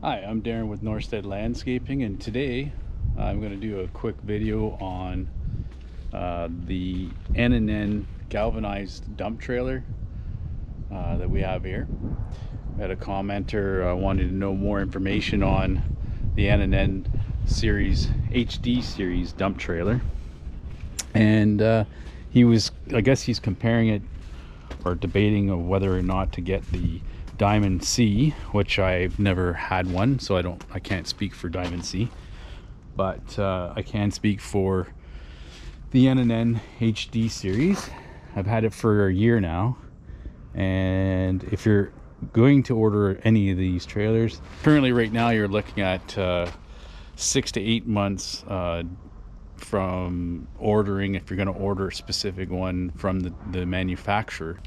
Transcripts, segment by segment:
Hi, I'm Darren with Norstead Landscaping, and today I'm going to do a quick video on the N&N galvanized dump trailer that we have here. I had a commenter wanted to know more information on the N&N series, HD series dump trailer, and I guess he's comparing it or debating of whether or not to get the Diamond C, which I've never had one, so I can't speak for Diamond C, but I can speak for the N&N HD series. I've had it for a year now, and if you're going to order any of these trailers, currently right now you're looking at 6 to 8 months from ordering, if you're going to order a specific one from the manufacturer.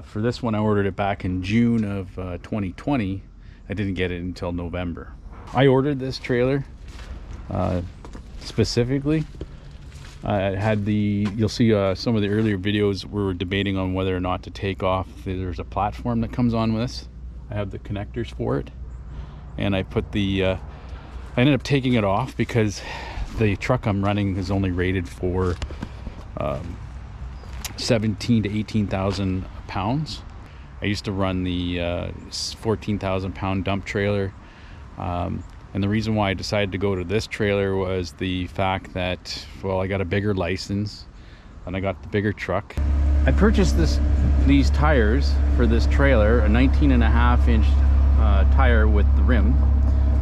For this one, I ordered it back in June of 2020. I didn't get it until November. I ordered this trailer specifically. You'll see some of the earlier videos we were debating on whether or not to take off. There's a platform that comes on with this. I have the connectors for it, and I ended up taking it off because the truck I'm running is only rated for 17 to 18,000 pounds. I used to run the 14,000 pound dump trailer, and the reason why I decided to go to this trailer was the fact that, well, I got a bigger license and I got the bigger truck. I purchased these tires for this trailer, a 19.5-inch tire with the rim.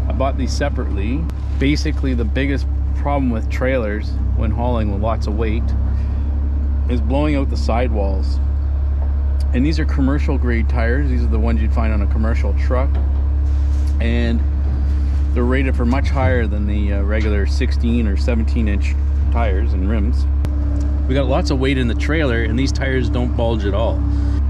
I bought these separately. Basically, the biggest problem with trailers when hauling with lots of weight is blowing out the sidewalls. And these are commercial grade tires. These are the ones you'd find on a commercial truck, and they're rated for much higher than the regular 16 or 17-inch tires and rims. We got lots of weight in the trailer, and these tires don't bulge at all.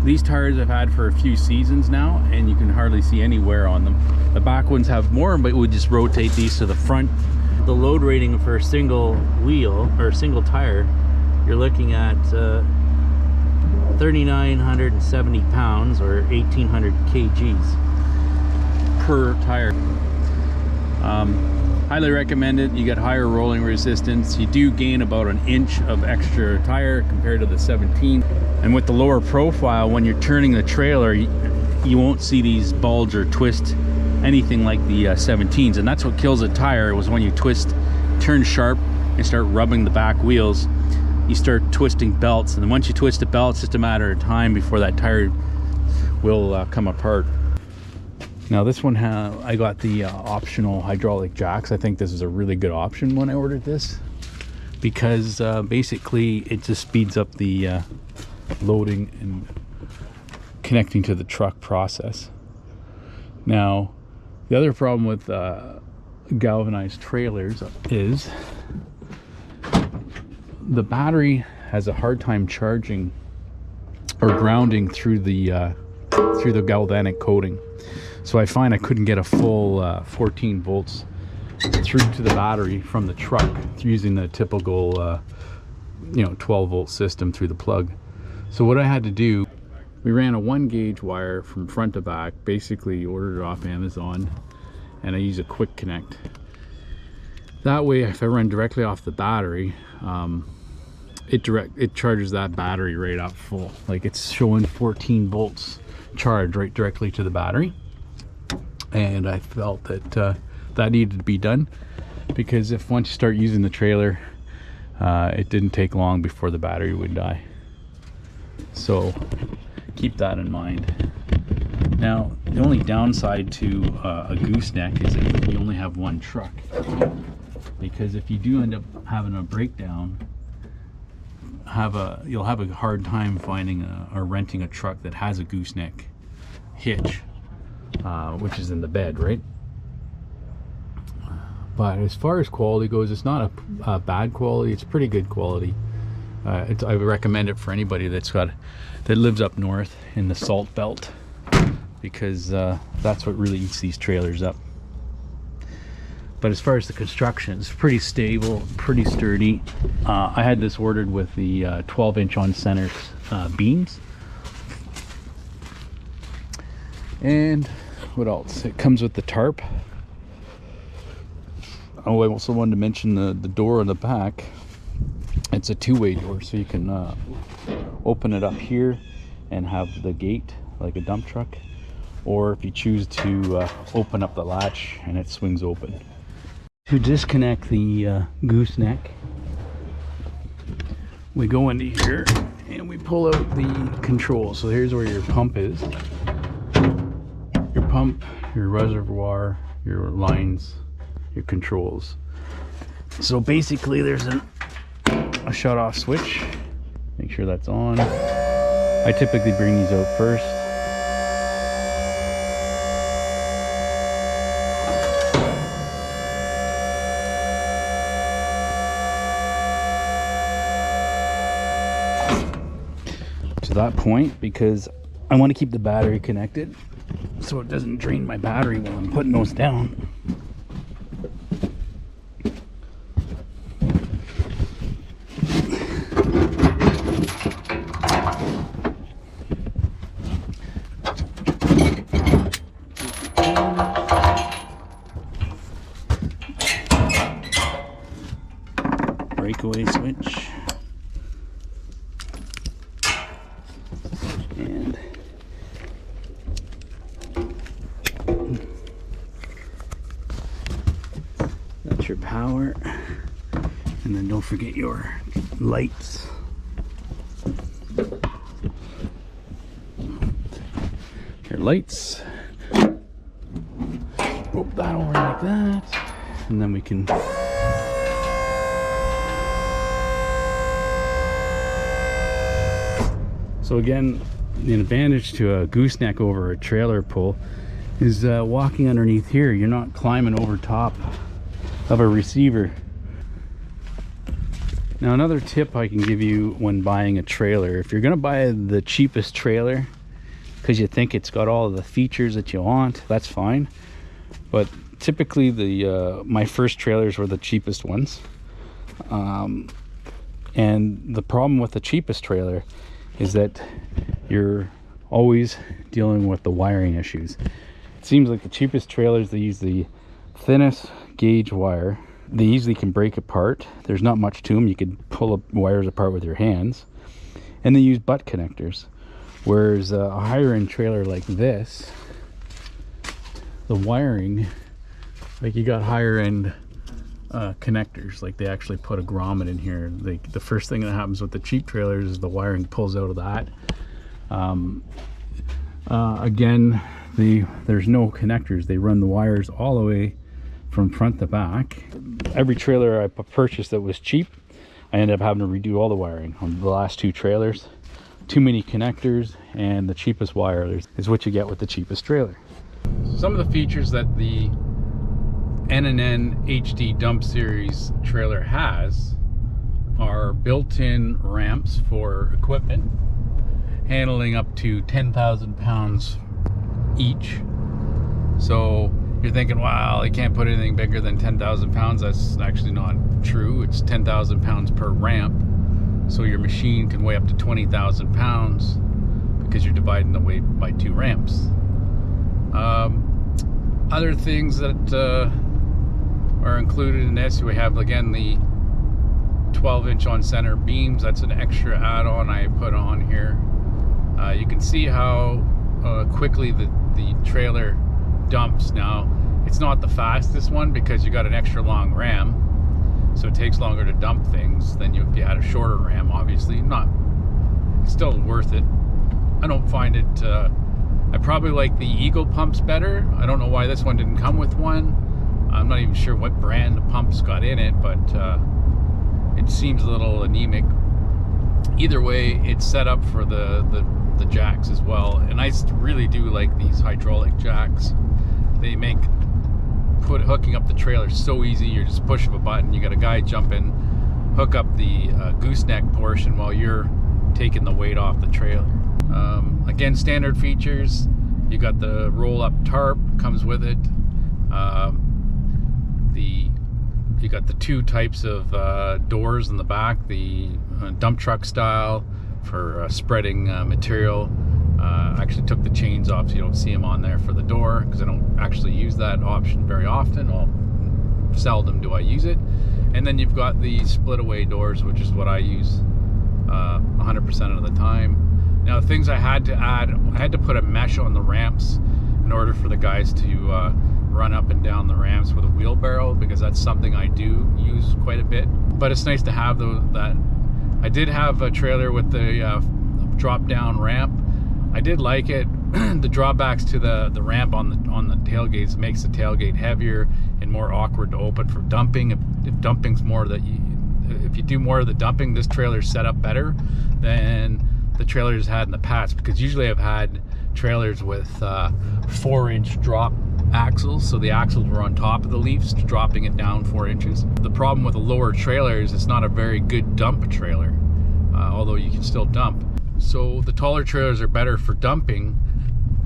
These tires I've had for a few seasons now, and you can hardly see any wear on them. The back ones have more, but we just rotate these to the front. The load rating for a single wheel or a single tire, you're looking at 3,970 pounds or 1,800 kgs per tire. Highly recommend it. You get higher rolling resistance. You do gain about an inch of extra tire compared to the 17. And with the lower profile, when you're turning the trailer, you won't see these bulge or twist anything like the 17s. And that's what kills a tire, was when you turn sharp and start rubbing the back wheels, you start twisting belts, and then once you twist the belt, it's just a matter of time before that tire will come apart. Now this one, I got the optional hydraulic jacks. I think this is a really good option when I ordered this, because basically it just speeds up the loading and connecting to the truck process. Now the other problem with galvanized trailers is the battery has a hard time charging or grounding through the galvanic coating. So I find I couldn't get a full 14 volts through to the battery from the truck using the typical 12 volt system through the plug. So what I had to do, we ran a 1 gauge wire from front to back, basically ordered it off Amazon, and I use a quick connect. That way, if I run directly off the battery, it charges that battery right up full. Like, it's showing 14 volts charge right directly to the battery. And I felt that that needed to be done, because if once you start using the trailer, it didn't take long before the battery would die. So keep that in mind. Now, the only downside to a gooseneck is that you only have one truck, because if you do end up having a breakdown, you'll have a hard time finding or renting a truck that has a gooseneck hitch, which is in the bed, right? But as far as quality goes, it's not a bad quality. It's pretty good quality. I would recommend it for anybody that lives up north in the salt belt, because that's what really eats these trailers up. But as far as the construction, it's pretty stable, pretty sturdy. I had this ordered with the 12-inch on center beams, and what else? It comes with the tarp. Oh, I also wanted to mention the door on the back. It's a two-way door, so you can open it up here and have the gate like a dump truck, or if you choose to open up the latch and it swings open. To disconnect the gooseneck, we go into here and we pull out the control. So here's where your pump is. Your pump, your reservoir, your lines, your controls. So basically there's a shut off switch. Make sure that's on. I typically bring these out first. To that point, because I want to keep the battery connected so it doesn't drain my battery while I'm putting those down. Breakaway switch. And that's your power. And then don't forget your lights. Your lights. Rope that over like that. And then we can so again, the advantage to a gooseneck over a trailer pull is walking underneath here. You're not climbing over top of a receiver. Now another tip I can give you when buying a trailer, if you're gonna buy the cheapest trailer because you think it's got all of the features that you want, that's fine. But typically my first trailers were the cheapest ones. And the problem with the cheapest trailer is that you're always dealing with the wiring issues. It seems like the cheapest trailers, they use the thinnest gauge wire. They easily can break apart. There's not much to them. You could pull up wires apart with your hands. And they use butt connectors. Whereas a higher end trailer like this, the wiring, like you got higher end connectors, like they actually put a grommet in here. The first thing that happens with the cheap trailers is the wiring pulls out of that. Again, there's no connectors. They run the wires all the way from front to back. Every trailer I purchased that was cheap, I ended up having to redo all the wiring on the last two trailers. Too many connectors, and the cheapest wire is what you get with the cheapest trailer. Some of the features that the N&N HD Dump Series trailer has are built-in ramps for equipment handling up to 10,000 pounds each. So you're thinking, wow, they can't put anything bigger than 10,000 pounds. That's actually not true. It's 10,000 pounds per ramp. So your machine can weigh up to 20,000 pounds because you're dividing the weight by two ramps. Other things that are included in this, we have again the 12-inch on center beams. That's an extra add-on I put on here. You can see how quickly the trailer dumps. Now it's not the fastest one because you got an extra long ram, so it takes longer to dump things than if you had a shorter ram. Obviously still worth it. I don't find it I probably like the Eagle pumps better. I don't know why this one didn't come with one. I'm not even sure what brand the pumps got in it, but it seems a little anemic. Either way, it's set up for the jacks as well, and I really do like these hydraulic jacks. They make hooking up the trailer so easy. You're just push of a button. You got a guy jump in, hook up the gooseneck portion while you're taking the weight off the trailer. Again, standard features. You got the roll-up tarp, comes with it. You got the two types of doors in the back, the dump truck style for spreading material, I actually took the chains off so you don't see them on there for the door, because I don't actually use that option very often. Well, seldom do I use it. And then you've got the split away doors, which is what I use 100% of the time. Now, things I had to add, I had to put a mesh on the ramps in order for the guys to run up and down the ramps with a wheelbarrow, because that's something I do use quite a bit. But it's nice to have that. I did have a trailer with the drop down ramp. I did like it. The drawbacks to the ramp on the tailgates makes the tailgate heavier and more awkward to open for dumping. If dumping's more that if you do more of the dumping, this trailer's set up better than the trailers had in the past, because usually I've had trailers with 4-inch drop axles, so the axles were on top of the leaves, dropping it down 4 inches. The problem with a lower trailer is it's not a very good dump trailer, although you can still dump. So the taller trailers are better for dumping,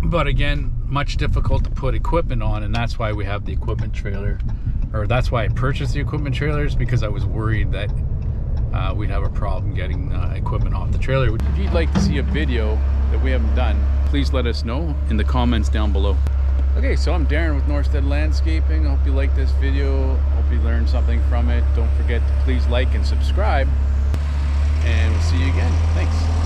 but again, much difficult to put equipment on, and that's why we have the equipment trailer, or that's why I purchased the equipment trailers, because I was worried that we'd have a problem getting equipment off the trailer. If you'd like to see a video that we haven't done, please let us know in the comments down below. Okay, so I'm Darren with Norstead Landscaping. I hope you liked this video. Hope you learned something from it. Don't forget to please like and subscribe, and we'll see you again. Thanks.